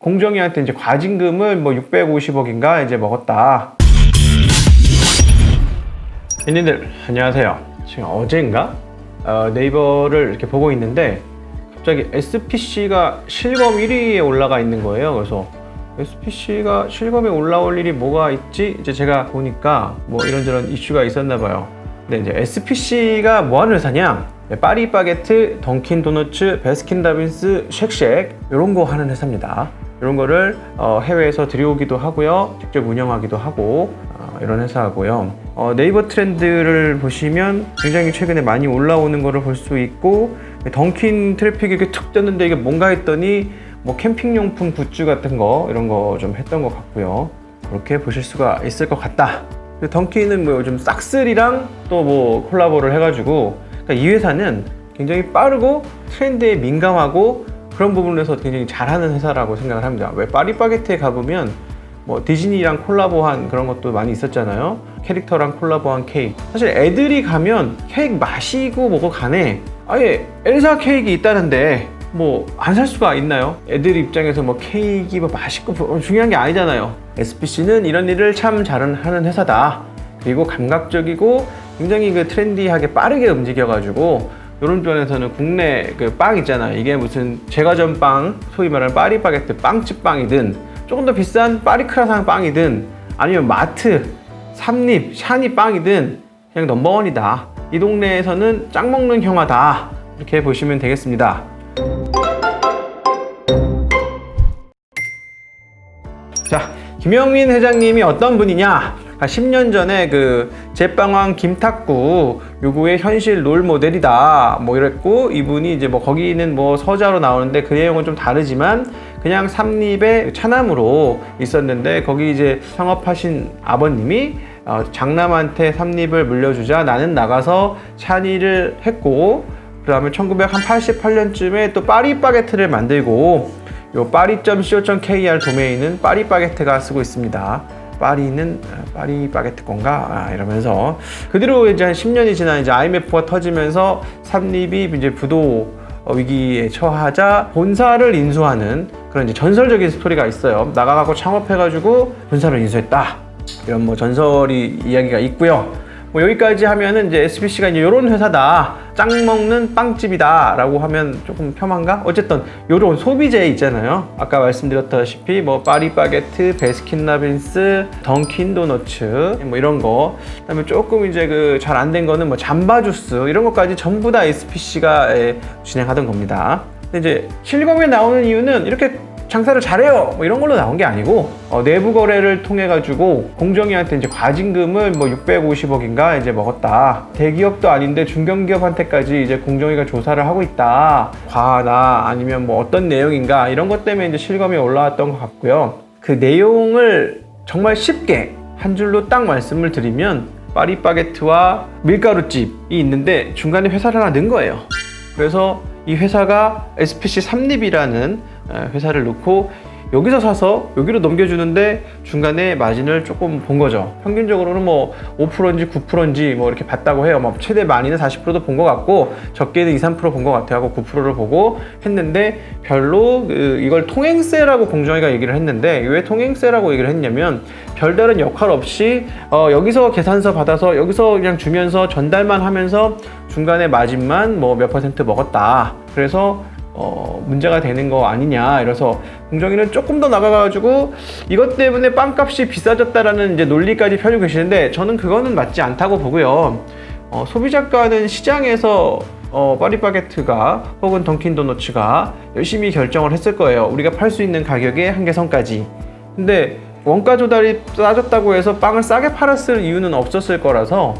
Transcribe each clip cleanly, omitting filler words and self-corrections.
공정위한테 이제 과징금을 뭐 650억인가 이제 먹었다. 언니들 안녕하세요. 지금 어젠가 네이버를 이렇게 보고 있는데 갑자기 SPC가 실검 1위에 올라가 있는 거예요. 그래서 SPC가 실검에 올라올 일이 뭐가 있지? 이제 제가 보니까 뭐 이런저런 이슈가 있었나 봐요. 근데 이제 SPC가 뭐 하는 회사냐? 파리바게트, 던킨도너츠, 베스킨라빈스, 쉑쉑 이런 거 하는 회사입니다. 이런 거를 해외에서 들여오기도 하고요, 직접 운영하기도 하고 이런 회사고요. 네이버 트렌드를 보시면 굉장히 최근에 많이 올라오는 거를 볼 수 있고, 던킨 트래픽이 이렇게 툭 떴는데 이게 뭔가 했더니 뭐 캠핑용품 굿즈 같은 거 이런 거 좀 했던 것 같고요. 그렇게 보실 수가 있을 것 같다. 던킨은 뭐 요즘 싹쓸이랑 또 뭐 콜라보를 해가지고, 그러니까 이 회사는 굉장히 빠르고 트렌드에 민감하고 그런 부분에서 굉장히 잘하는 회사라고 생각을 합니다. 왜 파리바게트에 가보면 뭐 디즈니랑 콜라보한 그런 것도 많이 있었잖아요. 캐릭터랑 콜라보한 케이크. 사실 애들이 가면 케이크 마시고 뭐고 가네. 아예 엘사 케이크 있다는데 뭐 안 살 수가 있나요? 애들 입장에서 뭐 케이크 뭐 맛있고 중요한 게 아니잖아요. SPC는 이런 일을 참 잘하는 회사다. 그리고 감각적이고 굉장히 그 트렌디하게 빠르게 움직여가지고 이런 면에서는 국내 그 빵 있잖아요. 이게 무슨 제과점 빵, 소위 말하는 파리바게트 빵집 빵이든 조금 더 비싼 파리크라상 빵이든 아니면 마트, 삼립, 샤니 빵이든 그냥 넘버원이다. 이 동네에서는 짱 먹는 형아다. 이렇게 보시면 되겠습니다. 자, 김영민 회장님이 어떤 분이냐? 10년 전에 그 제빵왕 김탁구 요구의 현실 롤 모델이다 뭐 이랬고, 이분이 이제 뭐 거기는 뭐 서자로 나오는데 그 내용은 좀 다르지만 그냥 삼립의 차남으로 있었는데, 거기 이제 창업하신 아버님이 장남한테 삼립을 물려주자 나는 나가서 샤니를 했고, 그 다음에 1988년쯤에 또 파리바게트를 만들고, 요 파리.co.kr 도메인은 파리바게트가 쓰고 있습니다. 파리는 파리바게트 건가? 이러면서 그 뒤로 이제 한 10년이 지나 이제 IMF가 터지면서 삼립이 이제 부도 위기에 처하자 본사를 인수하는 그런 이제 전설적인 스토리가 있어요. 나가갖고 창업해가지고 본사를 인수했다. 이런 뭐 전설이 이야기가 있고요. 뭐 여기까지 하면은 이제 SPC가 이제 이런 회사다, 짱 먹는 빵집이다 라고 하면 조금 폄한가? 어쨌든 요런 소비재 있잖아요. 아까 말씀드렸다시피 뭐 파리바게트, 베스킨라빈스, 던킨도너츠 뭐 이런 거, 그다음에 조금 이제 그 잘 안 된 거는 뭐 잠바주스 이런 것까지 전부 다 SPC가 진행하던 겁니다. 근데 이제 실검에 나오는 이유는 이렇게 장사를 잘해요 뭐 이런 걸로 나온 게 아니고, 내부 거래를 통해 가지고 공정위한테 이제 과징금을 뭐 650억인가 이제 먹었다. 대기업도 아닌데 중견기업한테까지 이제 공정위가 조사를 하고 있다. 과하나 아니면 뭐 어떤 내용인가 이런 것 때문에 이제 실검에 올라왔던 것 같고요. 그 내용을 정말 쉽게 한 줄로 딱 말씀을 드리면, 파리바게트와 밀가루집이 있는데 중간에 회사를 하나 넣은 거예요. 그래서 이 회사가 SPC 삼립이라는 회사를 넣고 여기서 사서 여기로 넘겨주는데 중간에 마진을 조금 본 거죠. 평균적으로는 뭐 5%인지 9%인지 뭐 이렇게 봤다고 해요. 뭐 최대 많이는 40%도 본 것 같고 적게는 2, 3% 본 것 같아요 하고 9%를 보고 했는데, 별로 이걸 통행세라고 공정위가 얘기를 했는데, 왜 통행세라고 얘기를 했냐면 별다른 역할 없이 여기서 계산서 받아서 여기서 그냥 주면서 전달만 하면서 중간에 마진만 뭐 몇 % 먹었다. 그래서 문제가 되는 거 아니냐. 이래서 공정위는 조금 더 나가가지고 이것 때문에 빵값이 비싸졌다라는 이제 논리까지 펴고 계시는데, 저는 그거는 맞지 않다고 보고요. 소비자가는 시장에서 파리바게트가 혹은 던킨도너츠가 열심히 결정을 했을 거예요. 우리가 팔 수 있는 가격의 한계선까지. 근데 원가 조달이 싸졌다고 해서 빵을 싸게 팔았을 이유는 없었을 거라서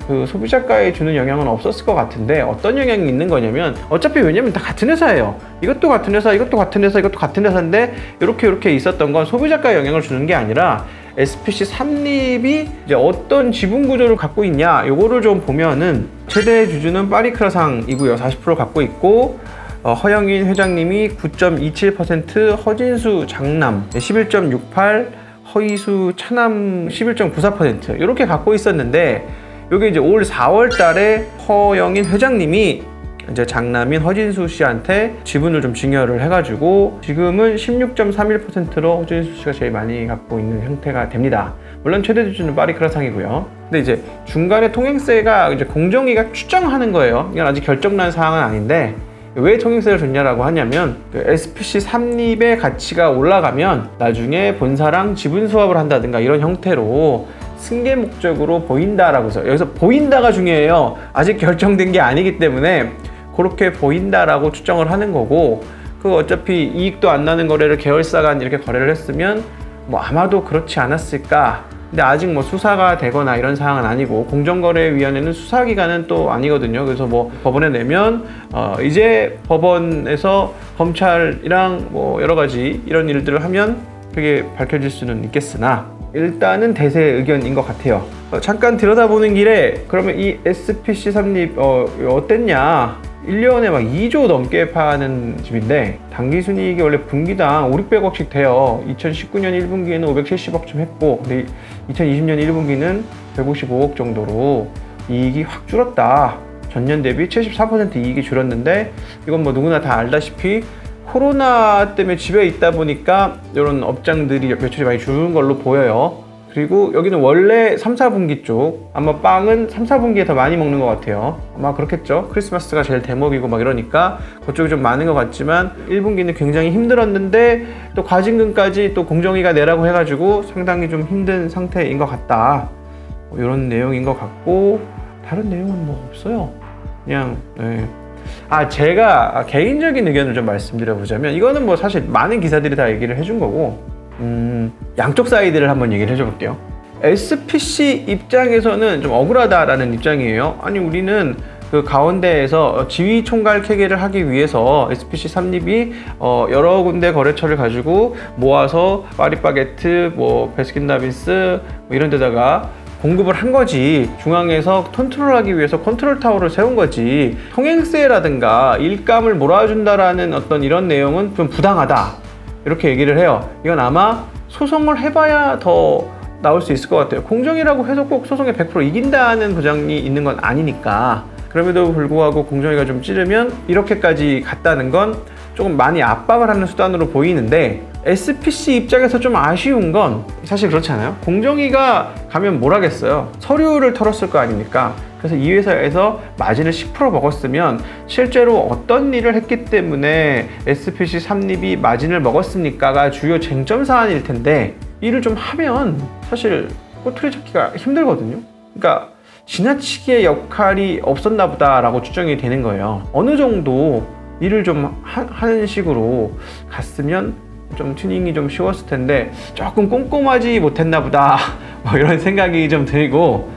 그 소비자가에 주는 영향은 없었을 것 같은데, 어떤 영향이 있는 거냐면, 어차피 왜냐면 다 같은 회사예요. 이것도 같은 회사, 이것도 같은 회사, 이것도 같은 회사인데 이렇게 있었던 건 소비자가에 영향을 주는 게 아니라 SPC 삼립이 이제 어떤 지분 구조를 갖고 있냐, 요거를 좀 보면은 최대 주주는 파리크라상이고요. 40% 갖고 있고, 허영인 회장님이 9.27%, 허진수 장남 11.68%, 허이수 차남 11.94% 이렇게 갖고 있었는데, 여기 이제 올 4월 달에 허영인 회장님이 이제 장남인 허진수 씨한테 지분을 좀 증여를 해가지고 지금은 16.31%로 허진수 씨가 제일 많이 갖고 있는 형태가 됩니다. 물론 최대 주주는 파리크라상이고요. 근데 이제 중간에 통행세가 이제 공정위가 추정하는 거예요. 이건 아직 결정난 사항은 아닌데 왜 통행세를 줬냐라고 하냐면 그 SPC 삼립의 가치가 올라가면 나중에 본사랑 지분 수합을 한다든가 이런 형태로 승계 목적으로 보인다라고 해서 여기서 보인다가 중요해요. 아직 결정된 게 아니기 때문에 그렇게 보인다라고 추정을 하는 거고 그 어차피 이익도 안 나는 거래를 계열사 간 이렇게 거래를 했으면 뭐 아마도 그렇지 않았을까. 근데 아직 뭐 수사가 되거나 이런 상황은 아니고 공정거래위원회는 수사기관은 또 아니거든요. 그래서 뭐 법원에 내면 이제 법원에서 검찰이랑 뭐 여러 가지 이런 일들을 하면 그게 밝혀질 수는 있겠으나 일단은 대세의 의견인 것 같아요. 잠깐 들여다보는 길에 그러면 이 SPC 삼립 어땠냐? 1년에 막 2조 넘게 파는 집인데 당기순이익이 원래 분기당 500~600억씩 돼요. 2019년 1분기에는 570억쯤 했고 근데 2020년 1분기는 155억 정도로 이익이 확 줄었다. 전년 대비 74% 이익이 줄었는데 이건 뭐 누구나 다 알다시피 코로나 때문에 집에 있다 보니까 이런 업장들이 매출이 많이 줄은 걸로 보여요. 그리고 여기는 원래 3, 4분기 쪽 아마 빵은 3, 4분기에 더 많이 먹는 것 같아요. 아마 그렇겠죠. 크리스마스가 제일 대목이고 막 이러니까 그쪽이 좀 많은 것 같지만 1분기는 굉장히 힘들었는데 또 과징금까지 또 공정위가 내라고 해가지고 상당히 좀 힘든 상태인 것 같다. 뭐 이런 내용인 것 같고 다른 내용은 뭐 없어요. 그냥 네. 제가 개인적인 의견을 좀 말씀드려보자면 이거는 뭐 사실 많은 기사들이 다 얘기를 해준 거고 양쪽 사이드를 한번 얘기를 해줘볼게요. SPC 입장에서는 좀 억울하다라는 입장이에요. 아니 우리는 그 가운데에서 지위 총괄 회계를 하기 위해서 SPC 삼립이 여러 군데 거래처를 가지고 모아서 파리바게트, 뭐 베스킨라빈스 뭐 이런 데다가 공급을 한 거지. 중앙에서 컨트롤하기 위해서 컨트롤 타워를 세운 거지. 통행세라든가 일감을 몰아준다라는 어떤 이런 내용은 좀 부당하다. 이렇게 얘기를 해요. 이건 아마 소송을 해봐야 더 나올 수 있을 것 같아요. 공정이라고 해서 꼭 소송에 100% 이긴다는 보장이 있는 건 아니니까. 그럼에도 불구하고 공정위가 좀 찌르면 이렇게까지 갔다는 건 조금 많이 압박을 하는 수단으로 보이는데 SPC 입장에서 좀 아쉬운 건 사실 그렇지 않아요? 공정위가 가면 뭘 하겠어요? 서류를 털었을 거 아닙니까? 그래서 이 회사에서 마진을 10% 먹었으면 실제로 어떤 일을 했기 때문에 SPC 삼립이 마진을 먹었습니까가 주요 쟁점 사안일 텐데 일을 좀 하면 사실 꼬투리 잡기가 힘들거든요. 그러니까 지나치게 역할이 없었나 보다라고 추정이 되는 거예요. 어느 정도 일을 좀 하는 식으로 갔으면 좀 튜닝이 좀 쉬웠을 텐데 조금 꼼꼼하지 못했나 보다 뭐 이런 생각이 좀 들고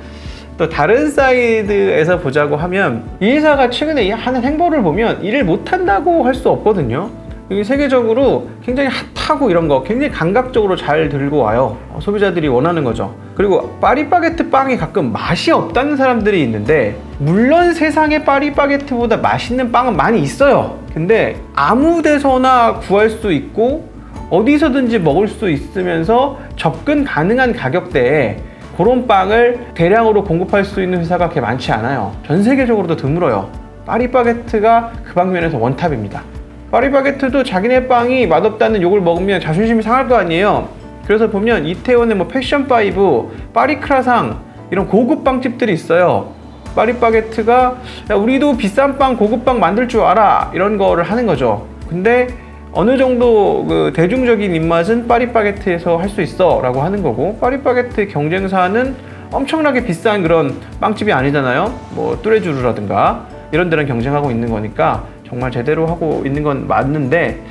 또 다른 사이드에서 보자고 하면 이 회사가 최근에 하는 행보를 보면 일을 못한다고 할 수 없거든요. 여기 세계적으로 굉장히 핫하고 이런 거 굉장히 감각적으로 잘 들고 와요. 소비자들이 원하는 거죠. 그리고 파리바게트 빵이 가끔 맛이 없다는 사람들이 있는데 물론 세상에 파리바게트보다 맛있는 빵은 많이 있어요. 근데 아무 데서나 구할 수 있고 어디서든지 먹을 수 있으면서 접근 가능한 가격대에 그런 빵을 대량으로 공급할 수 있는 회사가 그렇게 많지 않아요. 전 세계적으로도 드물어요. 파리바게트가 그 방면에서 원탑입니다. 파리바게트도 자기네 빵이 맛없다는 욕을 먹으면 자존심이 상할 거 아니에요. 그래서 보면 이태원에 뭐 패션파이브, 파리크라상 이런 고급 빵집들이 있어요. 파리바게트가 야, 우리도 비싼 빵, 고급 빵 만들 줄 알아 이런 거를 하는 거죠. 근데 어느 정도 그 대중적인 입맛은 파리바게트에서 할 수 있어 라고 하는 거고 파리바게트 경쟁사는 엄청나게 비싼 그런 빵집이 아니잖아요. 뭐 뚜레쥬르라든가 이런 데랑 경쟁하고 있는 거니까 정말 제대로 하고 있는 건 맞는데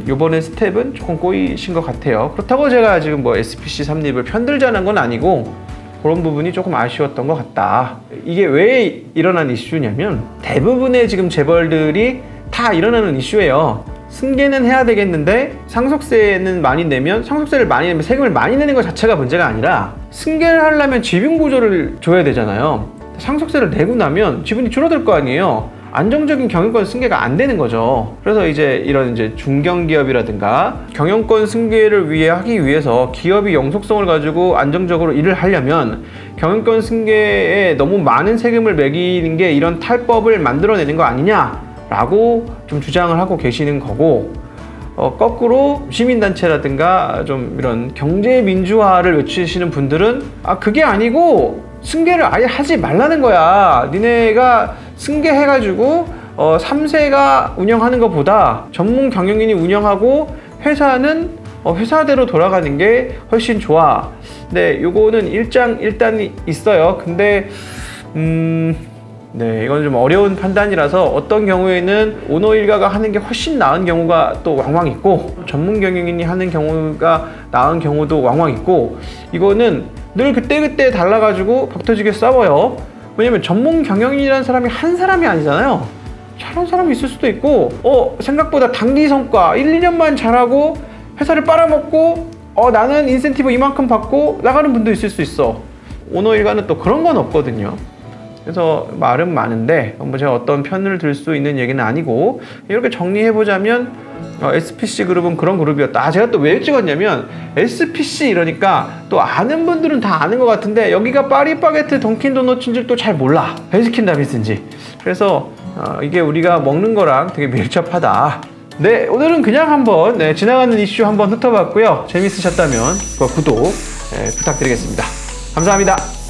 요번에 스텝은 조금 꼬이신 것 같아요. 그렇다고 제가 지금 뭐 SPC 삼립을 편들자는 건 아니고 그런 부분이 조금 아쉬웠던 것 같다. 이게 왜 일어난 이슈냐면 대부분의 지금 재벌들이 다 일어나는 이슈예요. 승계는 해야 되겠는데 상속세는 많이 내면 상속세를 많이 내면 세금을 많이 내는 것 자체가 문제가 아니라 승계를 하려면 지분 보조를 줘야 되잖아요. 상속세를 내고 나면 지분이 줄어들 거 아니에요. 안정적인 경영권 승계가 안 되는 거죠. 그래서 이제 이런 이제 중견기업이라든가 경영권 승계를 하기 위해서 기업이 영속성을 가지고 안정적으로 일을 하려면 경영권 승계에 너무 많은 세금을 매기는 게 이런 탈법을 만들어내는 거 아니냐라고 좀 주장을 하고 계시는 거고, 거꾸로 시민단체라든가 좀 이런 경제 민주화를 외치시는 분들은 그게 아니고 승계를 아예 하지 말라는 거야. 니네가 승계해가지고 3세가 운영하는 것보다 전문 경영인이 운영하고 회사는 회사대로 돌아가는 게 훨씬 좋아. 네, 요거는 일단이 있어요. 근데 네, 이건 좀 어려운 판단이라서 어떤 경우에는 오너 일가가 하는 게 훨씬 나은 경우가 또 왕왕 있고, 전문 경영인이 하는 경우가 나은 경우도 왕왕 있고, 이거는 늘 그때그때 달라가지고 박 터지게 싸워요. 왜냐면 전문 경영인이라는 사람이 한 사람이 아니잖아요. 잘한 사람이 있을 수도 있고, 생각보다 단기 성과 1, 2년만 잘하고 회사를 빨아먹고 나는 인센티브 이만큼 받고 나가는 분도 있을 수 있어. 오너 일가는 또 그런 건 없거든요. 그래서 말은 많은데 제가 어떤 편을 들 수 있는 얘기는 아니고, 이렇게 정리해보자면 SPC 그룹은 그런 그룹이었다. 제가 또 왜 찍었냐면 SPC 이러니까 또 아는 분들은 다 아는 것 같은데 여기가 파리바게트 던킨도너츠인지 또 잘 몰라. 베스킨라빈스인지. 그래서 이게 우리가 먹는 거랑 되게 밀접하다. 네, 오늘은 그냥 한번 지나가는 이슈 한번 훑어봤고요. 재밌으셨다면 구독 부탁드리겠습니다. 감사합니다.